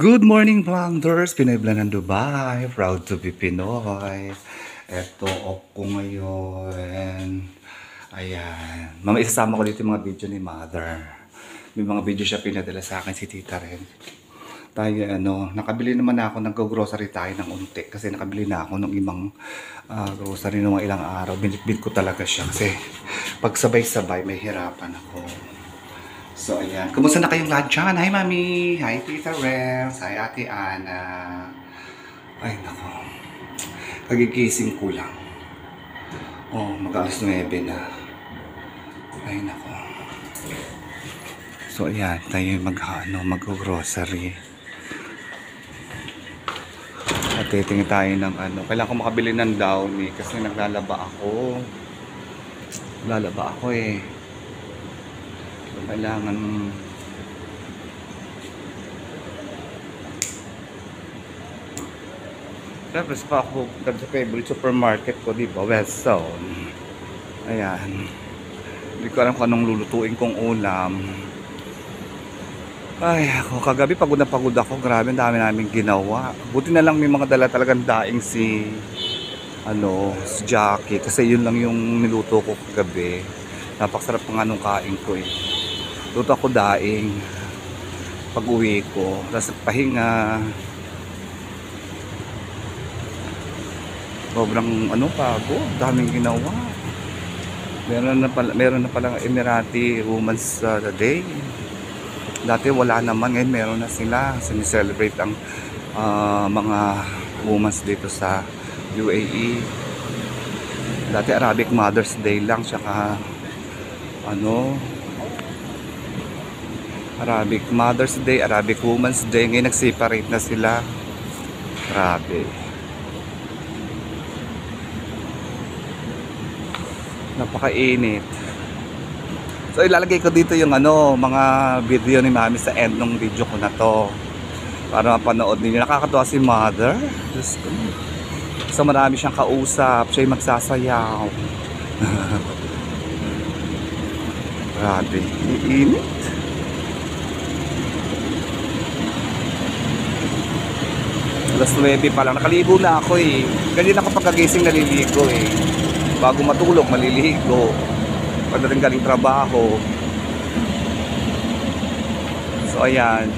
Good morning, Vlogders! Pinoy Vlog ng Dubai. Proud to be Pinoy. Eto, off ko ngayon. Ayan. Mama, isasama ko dito yung mga video ni Mother. May mga video siya pinadala sa akin, si Tita rin. Tayo, nakabili naman ako, nag-grocery tayo ng unti. Kasi nakabili na ako ng ibang grocery ng mga ilang araw. Binitbit ko talaga siya. Kasi pag sabay-sabay, may hirapan ako. So, ayan. Kumusta na kayong lahat dyan? Hi, Mami! Hi, Tita Rems! Hi, Ate Ana! Ay, nako. Kagigising ko lang. Oh, mag-alas 9 na. Ay, nako. So, ayan. Tayo mag-grocery. At titingin tayo ng Kailangan ko makabili ng Downy kasi naglalaba ako. Lalaba ako eh. Kailangan tapos pa ako sa favorite supermarket ko, di ba? Westzone. Ayan. Hindi ko alam kung anong lulutuin kong ulam. Ay, ako kagabi pagod na pagod ako. Grabe, ang dami namin ginawa. Buti na lang may mga dala talagang daing si Jackie. Kasi yun lang yung niluto ko kagabi. Napakasarap pa nga nung kain ko eh. Luto ako daing pag uwi ko. Tapos pahinga. Sobrang pagod. Daming ginawa. Meron na palang Emirati Women's Day. Dati wala naman. Ngayon meron na sila. Sinicelebrate ang mga women's dito sa UAE. Dati Arabic Mother's Day lang. Tsaka Arabic Mother's Day, Arabic Women's Day. Ngayon nag-separate na sila. Grabe. Napakainit. So ilalagay ko dito yung mga video ni Mami sa end ng video ko na to. Para mapanood ninyo. Nakakatuwa si Mother. So marami siyang kausap. Siya yung magsasayaw. Grabe. Iinit. Alas 9 pa lang. Nakaligo na ako eh. Ganyan ako pagkagising naliligo eh. Bago matulog, maliligo. Pagdating galing trabaho. So ayan.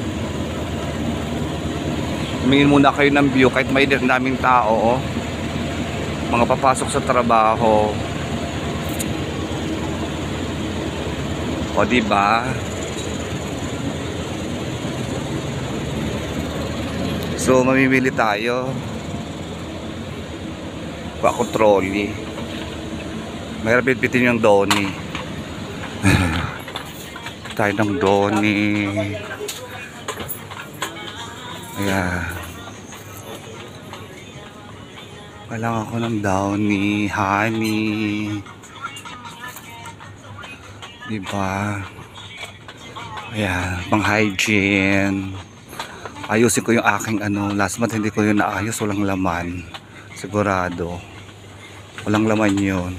Tumingin muna kayo ng view kahit may daming tao. Mga papasok sa trabaho. O diba? So mamimili tayo. Ako trolley. Mahirap bitbitin yung Downy. Tayo ng Downy. Ayan. Kailangan ko ng Downy, honey. Diba? Ayan, pang hygiene. Ayusin ko yung aking last month hindi ko yun naayos, walang laman. Sigurado. Walang laman yun.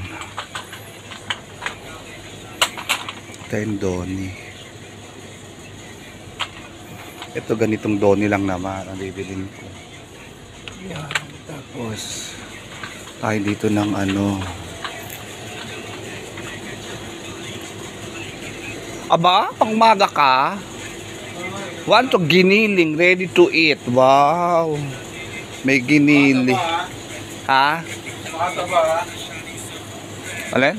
Ito yung Downy. Ito ganitong Downy lang naman ang bibilin ko. Ayan. Tapos tayo dito ng Aba, pangmaga ka? Want to giniling, ready to eat. Wow. May giniling. Ha? Alin?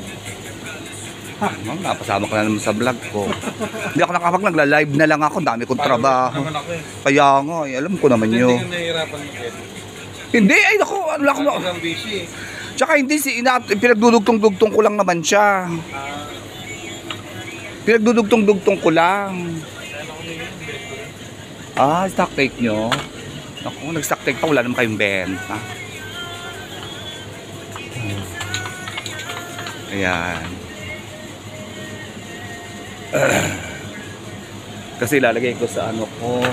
Napasama ko na naman sa vlog ko. Hindi ako nagla-live na lang ako. Dami kong trabaho. Kaya nga, alam ko naman yun. Hindi, ay naku. Tsaka hindi, pinagdudugtong-dugtong ko lang naman siya. Pinagdudugtong-dugtong ko lang. Stock take nyo. Naku, nag-stock take pa. Wala naman kayong benta. Ayan. Kasi ilalagay ko sa ko.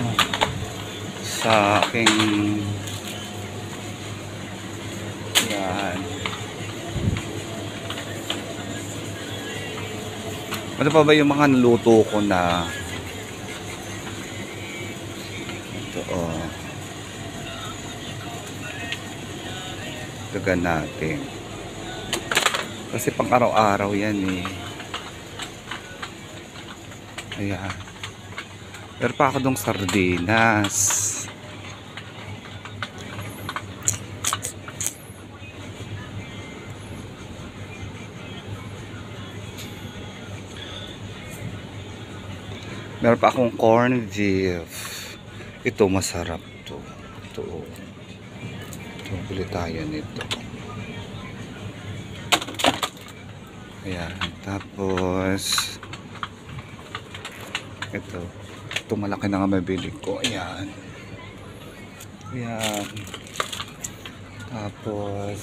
Sa aking ayan. Ano pa ba yung mga naluto ko na ito dagdagan natin. Kasi pang araw-araw yan eh. Ayan. Pero pa ako dong sardinas. Meron pa akong corned beef. Ito masarap to. Ito. Ito, bili tayo nito. Ayan. Tapos ito. Ito malaki na nga mabili ko. Ayan. Ayan. Tapos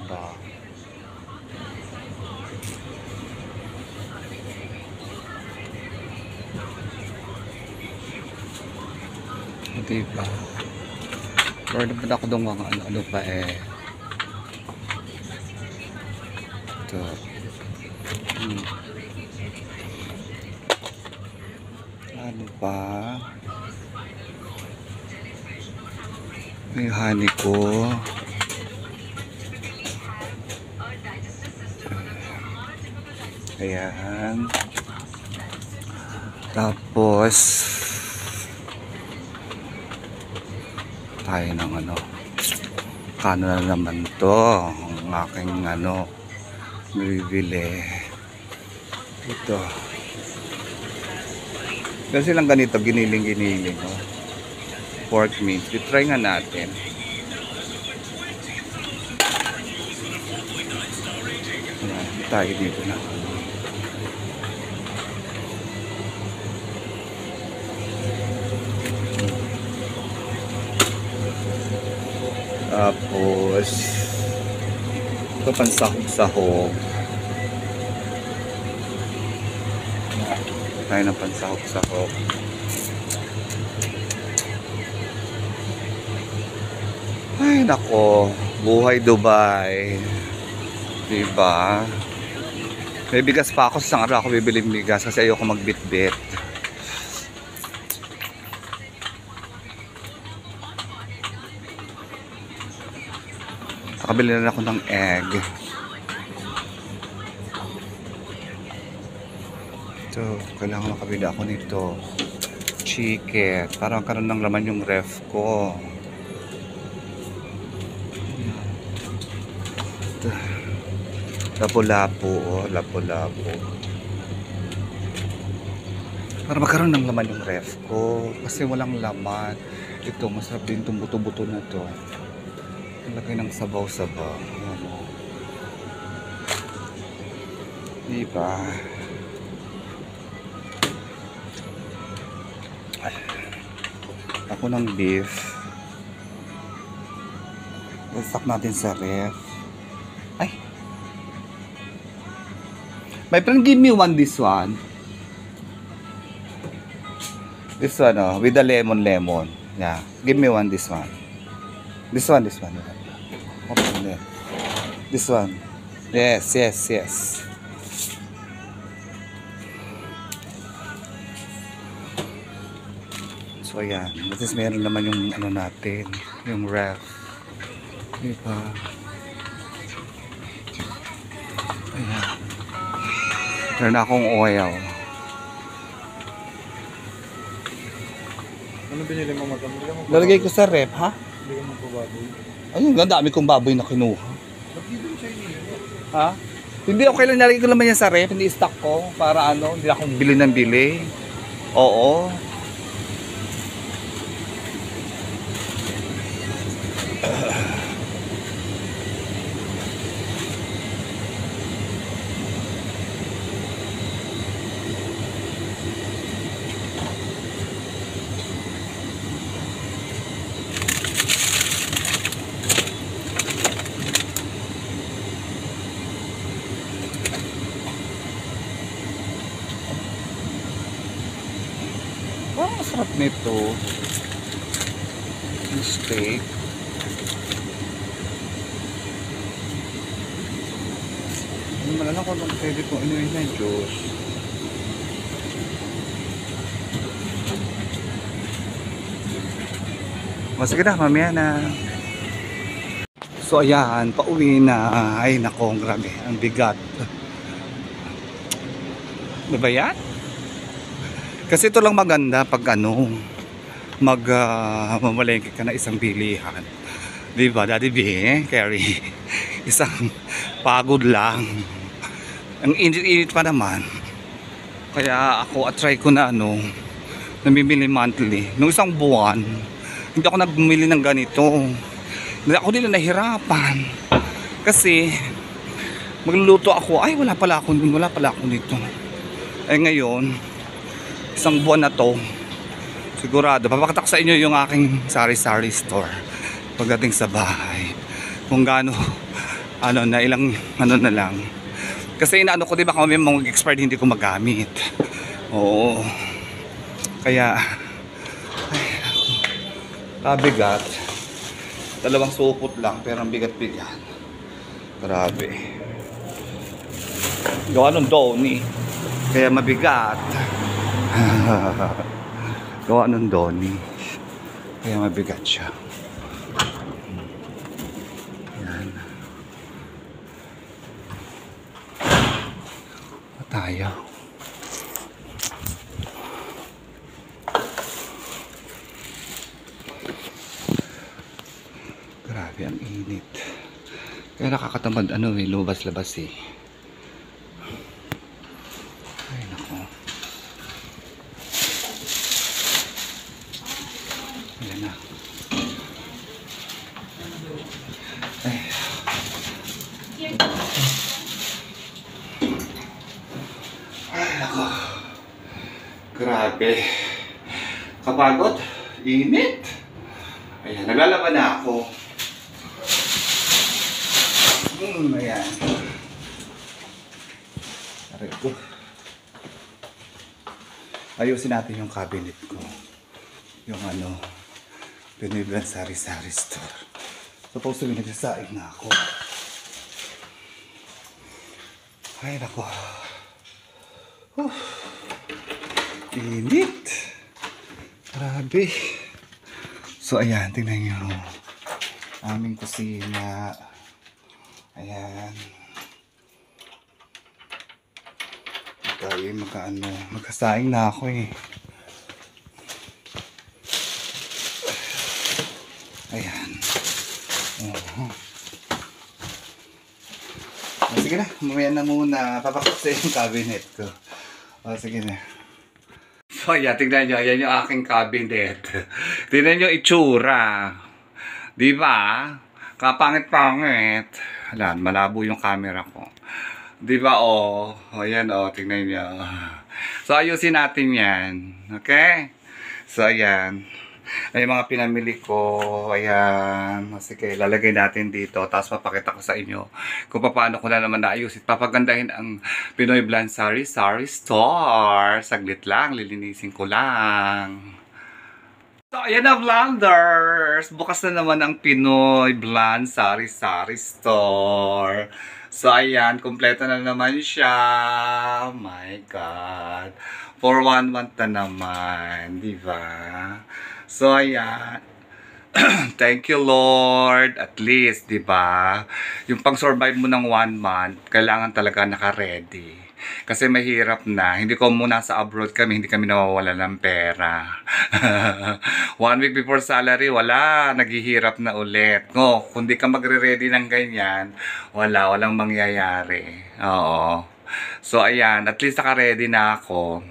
ba? Diba? Or naman ako dong mga ano pa eh. Ito. Ano pa? May honey ko. Ayan. Tapos tayo ng ano, kano na naman to ang aking ano bibili. Ito kasi lang ganito, giniling oh. Pork meat, try nga natin. Ayan, tayo dito na. Tapos ito pansahog-sahog. Tayo ng pansahog-sahog. Ay nako, buhay Dubai. Diba? May bigas pa ako, sa isang araw ako bibili bigas kasi ayoko magbitbit. Nakabili na ako ng egg. Ito, kailangan makabili ako nito. Chicken. Para magkaroon ng laman yung ref ko. Ito. Lapu-lapu. Oh, lapu-lapu. Para magkaroon ng laman yung ref ko. Kasi walang laman. Ito, masarap din itong buto-buto na to. Lagay ng sabaw-sabaw. Diba? Ako ng beef. Stock natin sa ref. Ay! My friend, give me one this one. This one, oh, with the lemon. Yeah. Give me one this one. This one. Okay, this one. Yes. So ayan, at least meron naman yung ano natin, yung ref. Diba? Ayan. Meron akong oil. Ano binili mo madam? Lalagay ko sa ref, ha? Hindi ka magbababoy. Ayun, ang dami kong baboy na kinuha. Nag-ibig siya yun. Ha? Hindi, okay lang, nalagay ko naman yan sa ref, hindi stock ko, para ano, hindi akong bili ng bili. Oo. Parang masarap nito. Yung steak. Hindi man alam ko kung pwede kong inuin na Diyos. O sige na, mamaya na. So ayan, pauwi na. Ay nako, grabe, ang bigat. Diba yan? Kasi ito lang maganda pag ano, mamalengke ka na isang bilihan. Diba, Daddy B, Carrie? Isang pagod lang. Ang init-init pa naman. Kaya ako, try ko na ano, namimili monthly. Nung isang buwan, hindi ako nagbumili ng ganito. Hindi ako nila nahirapan. Kasi, magluluto ako, ay wala pala ako nito. Eh ngayon, isang buwan na to, sigurado, papakita ko sa inyo yung aking sari-sari store pagdating sa bahay. Kung gaano, ano na, ilang, ano na lang. Kasi inaano ko, diba, kung may mga expired hindi ko magamit. Oo. Kaya, ay, kabigat. Dalawang supot lang, pero ang bigat-bigat. Grabe. Gawa ng Donnie. Kaya mabigat. Gawa ng Donnie. Kaya mabigat siya. Ayan. Tayo. Grabe ang init. Kaya nakakatamad ano eh, lumabas-labas eh. Ay nako. Ayan na. Ay. Ay nako. Grabe. Kapagod. Init. Ayan, naglalaban na ako. Ayan. Aray ko. Ayusin natin yung cabinet ko. Yung ano, Pinoy sari-sari store. Supposed to be nagsasaing na ako. Ay, nako. Init. Grabe. So, ayan, tingnan nyo. Aming kusina. Ayan. Tayo magkasaing na ako eh. Ayan. Sige na, mamaya na muna. Papakot yung cabinet ko. O, sige na. So, ayan, tignan nyo. Ayan yung aking cabinet. Tignan nyo itsura. Diba? Kapangit-pangit. Ayan, malabo yung camera ko. Diba, oh. Ayan, oh. Tignan nyo. So, ayusin natin yan. Okay? So, ayan. Ay, mga pinamili ko. Ayan. Sige, lalagay natin dito. Tapos papakita ko sa inyo kung paano ko na naman naayusin. Papagandahin ang Pinoy Blend Sari Store. Saglit lang. Lilinisin ko lang. So, ayan na, Vlonders! Bukas na naman ang Pinoy Blend Sari Store. So, ayan. Kompleto na naman siya. My God. For 1 month na naman. Diba? So, ayan. Thank you, Lord. At least, di ba? Yung pang-survive mo ng 1 month, kailangan talaga naka-ready. Kasi mahirap na. Hindi ko muna sa abroad kami, hindi kami nawawala ng pera. 1 week before salary, wala. Naghihirap na ulit. No, kung di ka magre-ready ng ganyan, walang mangyayari. Oo. So, ayan. At least naka-ready na ako.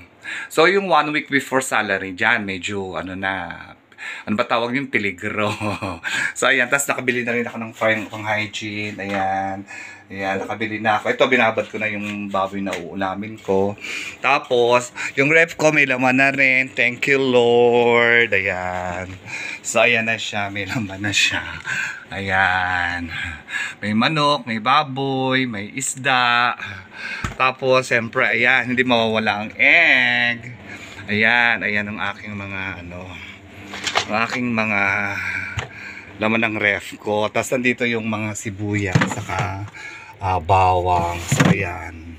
So, yung 1 week before salary, dyan, medyo, ano ba tawag yung peligro. So, ayan. Tapos, nakabili na rin ako ng pang hygiene. Ayan. Ayan, nakabili na ako. Ito, binabad ko na yung baboy na uulamin ko. Tapos, yung ref ko, may laman na rin. Thank you, Lord. Ayan. So, ayan na siya. May laman na siya. Ayan. May manok, may baboy, may isda. Tapos, siyempre, ayan, hindi mawawala ang egg. Ayan, ayan ang aking mga, ang aking mga laman ng ref ko. Tapos, nandito yung mga sibuyas, saka bawang. So, ayan.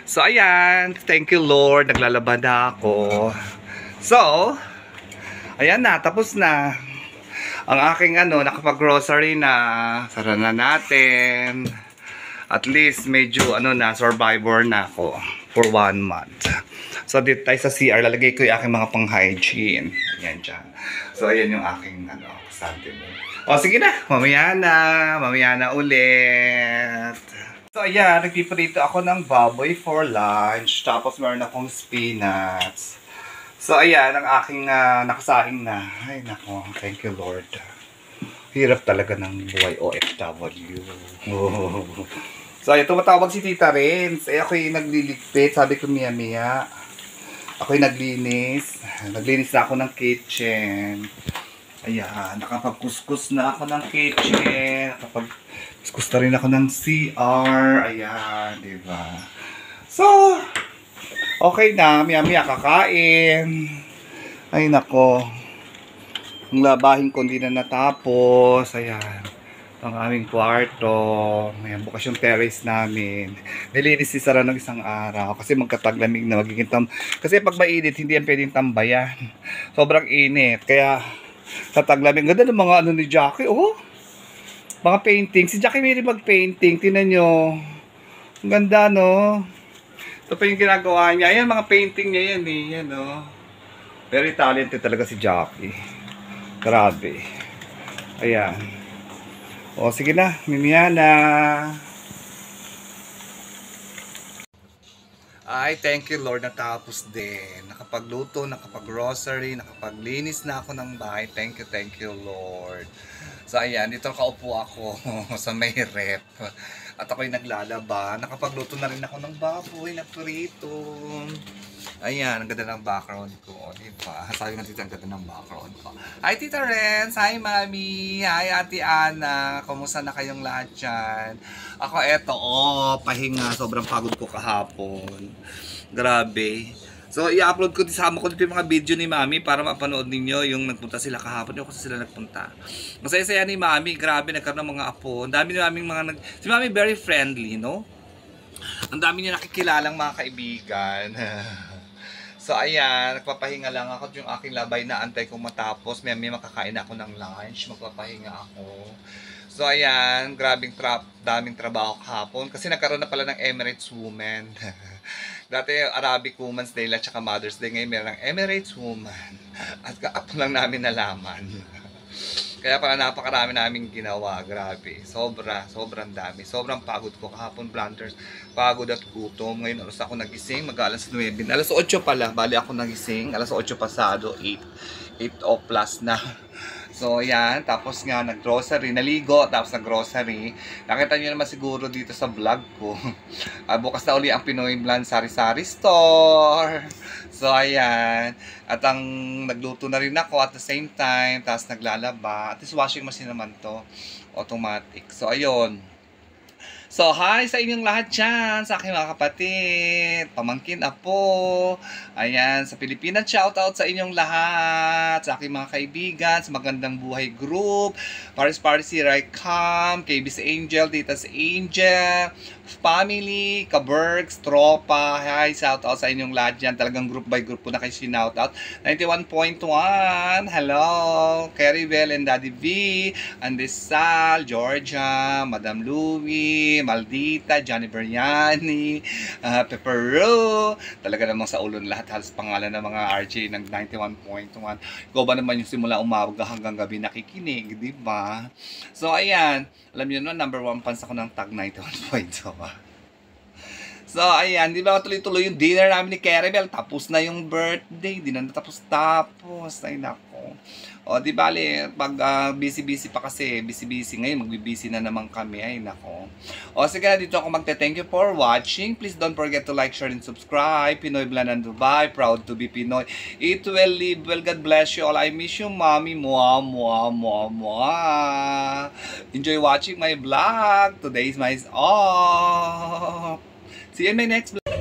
So, ayan. Thank you, Lord. Naglalaba na ako. So, ayan na. Tapos na. ang aking nakapag-grocery na. Sara na natin. At least medyo survivor na ako for 1 month. So dito tayo sa CR, lalagay ko yung aking mga pang-hygiene. Ayan dyan. So ayan yung aking something. O sige na, mamaya na ulit. So ayan, nagpiprito ako ng baboy for lunch. Tapos meron akong spinach. So ayan, ang aking nakasahing na. Ay nako, thank you Lord. Hirap talaga ng buhay OFW. So ayan, tumatawag si Tita Renz. Ako'y nagliligpit, sabi ko Mia. Ako'y naglinis. Naglinis na ako ng kitchen. Ayan, nakapagkuskus na ako ng kitchen. Nakapagkuskus na rin ako ng CR. Ayan, diba? So, okay na. Mia kakain. Ay, nako. Ang labahin ko hindi na natapos. Ayan. Ang aming kwarto. Ayan, bukas yung terrace namin. Nilinis si Sarah ng isang araw. Kasi magkataglamig na magiging kasi pag mainit, hindi yan pwedeng tambayan. Sobrang init. Kaya, tataglamig. Ganda ng mga ni Jackie. Oh, mga painting. Si Jackie may mag-painting. Tingnan nyo. Ang ganda, no? Ito pa yung ginagawa niya. Ayan, mga painting niya yan, eh. Yan, no? Very talented talaga si Jackie. Grabe. Ayan. O, sige na. Mimia na. Ay, thank you Lord, natapos din. Nakapagluto, nakapag-grocery, nakapaglinis na ako ng bahay. Thank you Lord. So ayan, dito kaupo ako sa may rep. At ako'y naglalaba. Nakapagluto na rin ako ng baboy na prito. Ayan, ang ganda ng background ko. Diba? Sabi nga tita, ang ganda ng background ko. Hi Tita Renz! Hi Mami! Hi Ate Ana! Kumusta na kayong lahat dyan? Ako eto, pahinga. Sobrang pagod ko kahapon. Grabe. So, i-upload ko, isama ko dito yung mga video ni Mami para mapanood ninyo yung nagpunta sila kahapon. Hindi ako kasi sila nagpunta. Masaya-saya ni Mami. Grabe, nagkaroon ng mga apo. Ang dami ni Mami si Mami very friendly, no? Ang dami niya nakikilalang mga kaibigan. So, ayan. Nagpapahinga lang ako yung aking labay na antay kong matapos. May makakain ako ng lunch. Magpapahinga ako. So, ayan. Daming trabaho kahapon. Kasi nagkaroon na pala ng Emirates Women. Dati Arabic Women's Day at saka Mother's Day. Ngayon meron ng Emirates Woman. At kaap lang namin nalaman. Kaya pala napakarami namin ginawa. Grabe. Sobrang dami. Sobrang pagod ko kahapon, planters. Pagod at gutom. Ngayon alas ako nagising. Mag-alas 9. Alas 8 pala. Bali ako nagising. Alas 8 pasado. 8 o plus na. So, yan. Tapos nga, nag-grocery. Naligo. Tapos nag-grocery. Nakita nyo naman siguro dito sa vlog ko. Bukas na uli ang Pinoy Blend Sari-Sari Store. So, ayan. At ang nagluto na rin ako at the same time. Tapos naglalaba. At least washing machine naman to. Automatic. So, ayun. So, hi sa inyong lahat dyan, sa aking mga kapatid, pamangkin, apo, ayan, sa Pilipinas, shoutout sa inyong lahat, sa aking mga kaibigan, sa Magandang Buhay Group, Paris Raikam, KBC Angel, Titas Angel, family, kabergs, tropa, hi, shoutout sa inyong lahat dyan, talagang group by group po na kayo sinoutout, 91.1, hello, Caribel and Daddy V, Andesal, Georgia, Madam Louie, Maldita, Johnny Beriani, Pepero, talaga namang sa ulo lahat halos pangalan ng mga RJ ng 91.1. Ikaw ba naman yung simula umaga hanggang gabi nakikinig, di ba? So ayan, alam niyo no, number 1 fans ako ng Tag 91.2. So ayan, di ba tuloy-tuloy yung dinner namin ni Caribel, tapos na yung birthday, di na natapos-tapos, ay nako. O di bale, pag busy-busy pa kasi, busy-busy ngayon, magbi-busy na naman kami, ay nako. O sige, dito ako magte-thank you for watching. Please don't forget to like, share, and subscribe. Pinoy Blend and Dubai, proud to be Pinoy. Eat well, live well, God bless you all. I miss you, Mommy. Mwah, mwah, mwah, mwah. Enjoy watching my vlog. Today is my off. See you in my next vlog.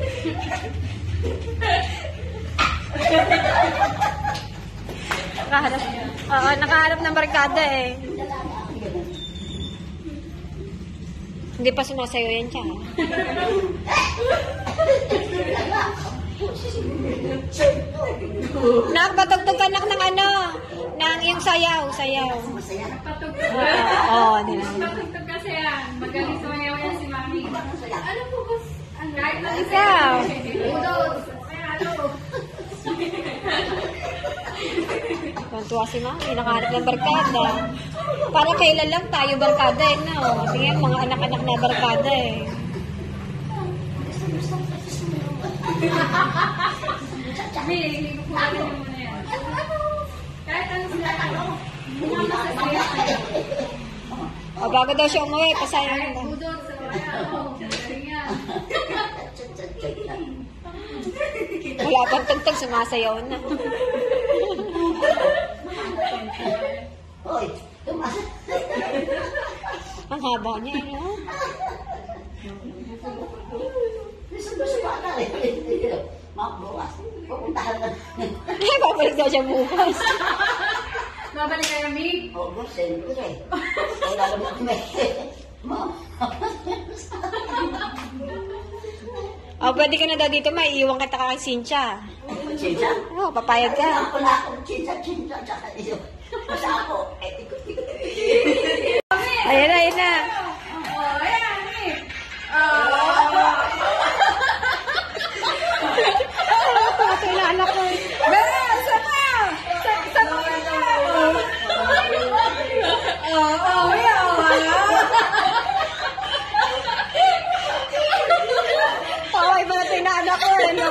Nakaharap ng barkada eh. Hindi pa sumasayo yan siya. Nak, patugtog ka nak ng ano? Ng yung yung sayaw, sayaw. Masaya. Oo, nila. Patugtog kasi yan. Magaling sumayaw yan si Mami. Ano po ba? Kahit na Ikaw. Udos. Kaya ano? Tuntua si Mami, nakahanap ng barkada. Para kailan lang tayo barkada eh, no? Tingnan, mga anak-anak na barkada eh. Mami, hindi ko po natin yung muna yan. Kahit ano sila. Masasaya kayo. O, bago daw siya umuwi, pasaya na. Udos. Kaya ano? Magaling yan. Wala pang tugtog, sumasayaw na. Hoy, tumas. Ang haba niya, eh, no? Gusto ba na rin? Mabukas. Pupuntahan na. Ay, babalik daw siya bukas. Babalik kayo, Mi? Oo, siyempre. Kaya alam mo kami. O, pwede ka na daw dito, maiiwan kita kay Cynthia. Chinsa? Oo, papayag ka. Kaya ako na akong chinsa, tsaka iyo. Basta ako, ikot-ikot. Ayan na, ayan na. Oh, ayan, Mi. Ito yung anak ko. Meron! Sama! Sama ka na! Oo, yan. Paway ba natin na anak ko, eh, no?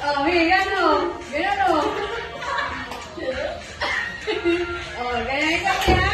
Oh, Mi, yan o. Ganyan o. Oh, ganyan kami, ha?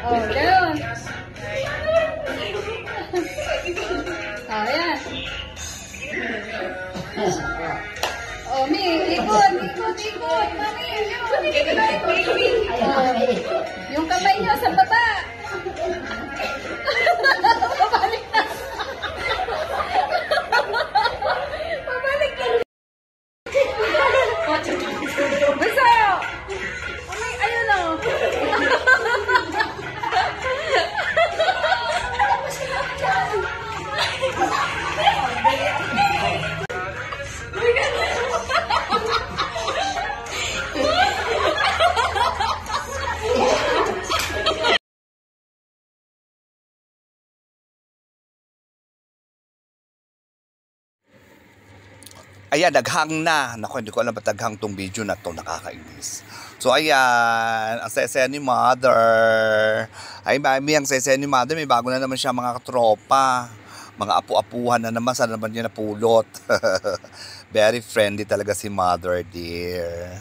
Oh, ganun. Oh, yan. Oh, Mi, ikot, ikot, ikot. Mami, ikot, ikot. Oh, yung kamay niyo sa baba. Pabalik na. Pabalik na. Basta. Ay, ayun o. Ayan, daghang na. Naku, hindi ko alam ba't daghang tong video na to. Nakakainis. So, ayan. Ang saya ni Mother. Ay, Mami, ang saya ni Mother. May bago na naman siya mga katropa. Mga apu-apuhan na naman. Saan naman niya napulot? Very friendly talaga si Mother, dear.